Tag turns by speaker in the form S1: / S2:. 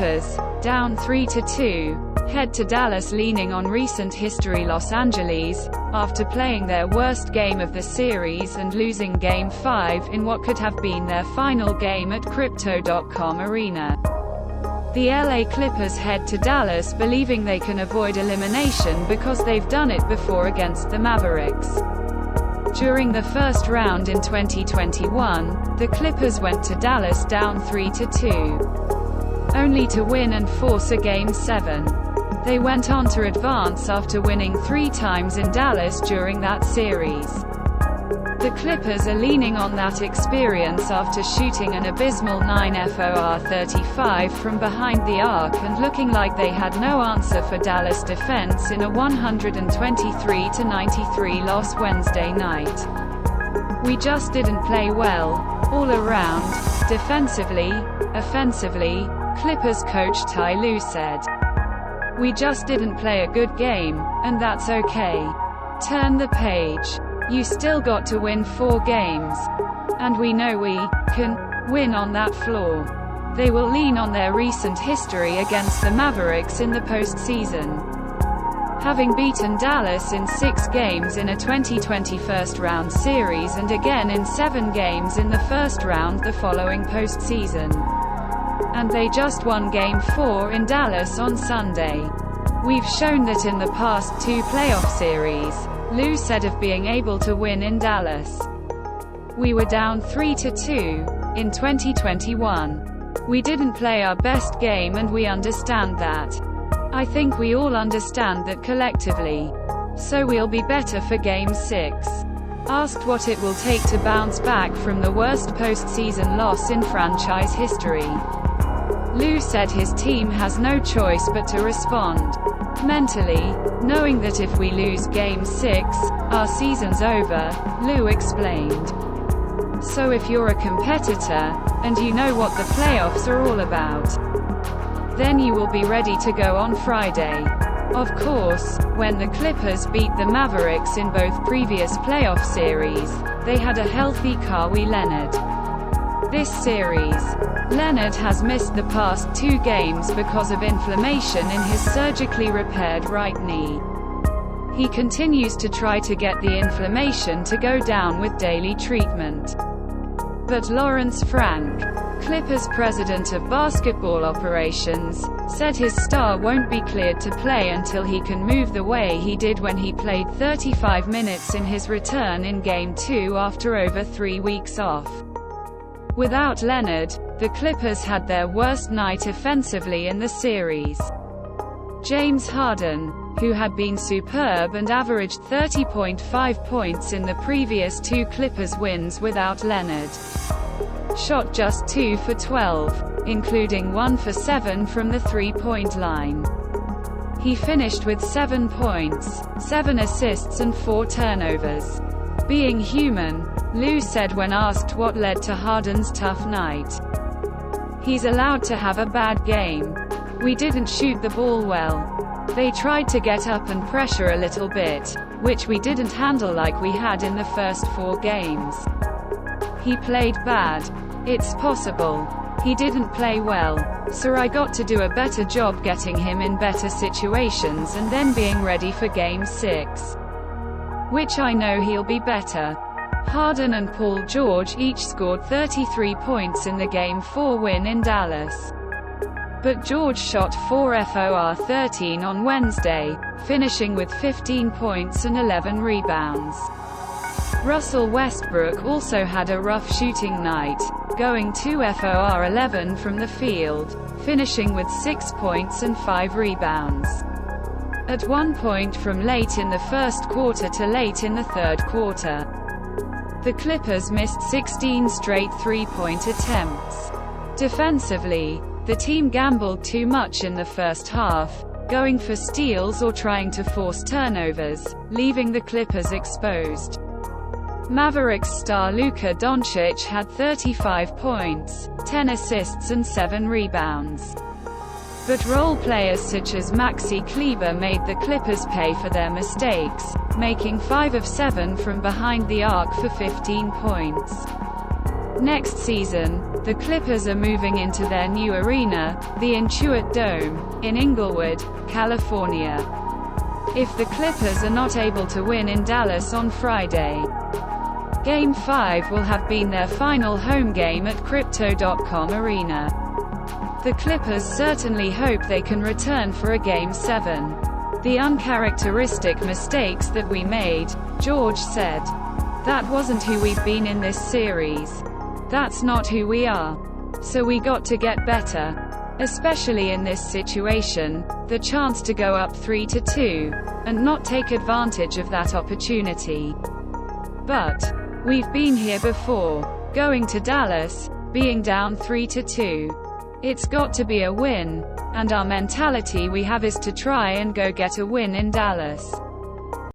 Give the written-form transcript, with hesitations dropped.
S1: Clippers, down 3-2, head to Dallas leaning on recent history. Los Angeles, after playing their worst game of the series and losing Game 5 in what could have been their final game at Crypto.com Arena. The LA Clippers head to Dallas believing they can avoid elimination because they've done it before against the Mavericks. During the first round in 2021, the Clippers went to Dallas down 3-2, only to win and force a Game 7. They went on to advance after winning 3 times in Dallas during that series. The Clippers are leaning on that experience after shooting an abysmal 9 for 35 from behind the arc and looking like they had no answer for Dallas defense in a 123-93 loss Wednesday night. "We just didn't play well, all around, defensively, offensively," Clippers coach Ty Lue said. "We just didn't play a good game, and that's okay. Turn the page. You still got to win 4 games. And we know we can win on that floor." They will lean on their recent history against the Mavericks in the postseason. Having beaten Dallas in 6 games in a 2020 first-round series and again in 7 games in the first round the following postseason. And they just won Game 4 in Dallas on Sunday. "We've shown that in the past 2 playoff series," Lue said of being able to win in Dallas. "We were down 3-2 in 2021. We didn't play our best game and we understand that. I think we all understand that collectively. So we'll be better for Game 6. Asked what it will take to bounce back from the worst postseason loss in franchise history, Lue said his team has no choice but to respond mentally, knowing that if we lose Game 6, our season's over, Lue explained. "So if you're a competitor, and you know what the playoffs are all about, then you will be ready to go on Friday." Of course, when the Clippers beat the Mavericks in both previous playoff series, they had a healthy Kawhi Leonard. This series, Leonard has missed the past 2 games because of inflammation in his surgically repaired right knee. He continues to try to get the inflammation to go down with daily treatment. But Lawrence Frank, Clippers president of basketball operations, said his star won't be cleared to play until he can move the way he did when he played 35 minutes in his return in Game 2 after over 3 weeks off. Without Leonard, the Clippers had their worst night offensively in the series. James Harden, who had been superb and averaged 30.5 points in the previous 2 Clippers wins without Leonard, shot just 2 for 12, including 1 for 7 from the 3-point line. He finished with 7 points, 7 assists and 4 turnovers. "Being human," Lue said when asked what led to Harden's tough night. "He's allowed to have a bad game. We didn't shoot the ball well. They tried to get up and pressure a little bit, which we didn't handle like we had in the first 4 games. He played bad. It's possible. He didn't play well. So I got to do a better job getting him in better situations and then being ready for Game 6. Which I know he'll be better." Harden and Paul George each scored 33 points in the Game 4 win in Dallas. But George shot 4 for 13 on Wednesday, finishing with 15 points and 11 rebounds. Russell Westbrook also had a rough shooting night, going 2 for 11 from the field, finishing with 6 points and 5 rebounds. At one point from late in the first quarter to late in the third quarter, the Clippers missed 16 straight 3-point attempts. Defensively, the team gambled too much in the first half, going for steals or trying to force turnovers, leaving the Clippers exposed. Mavericks star Luka Doncic had 35 points, 10 assists and 7 rebounds. But role players such as Maxi Kleber made the Clippers pay for their mistakes, making 5 of 7 from behind the arc for 15 points. Next season, The Clippers are moving into their new arena, the Intuit Dome, in Inglewood, California. If the Clippers are not able to win in Dallas on Friday, Game 5 will have been their final home game at Crypto.com Arena. The Clippers certainly hope they can return for a Game 7. The uncharacteristic mistakes that we made, George said. That wasn't who we've been in this series. That's not who we are. So we got to get better. Especially in this situation, the chance to go up 3-2, and not take advantage of that opportunity. But we've been here before. Going to Dallas, being down 3-2. It's got to be a win, and our mentality we have is to try and go get a win in Dallas.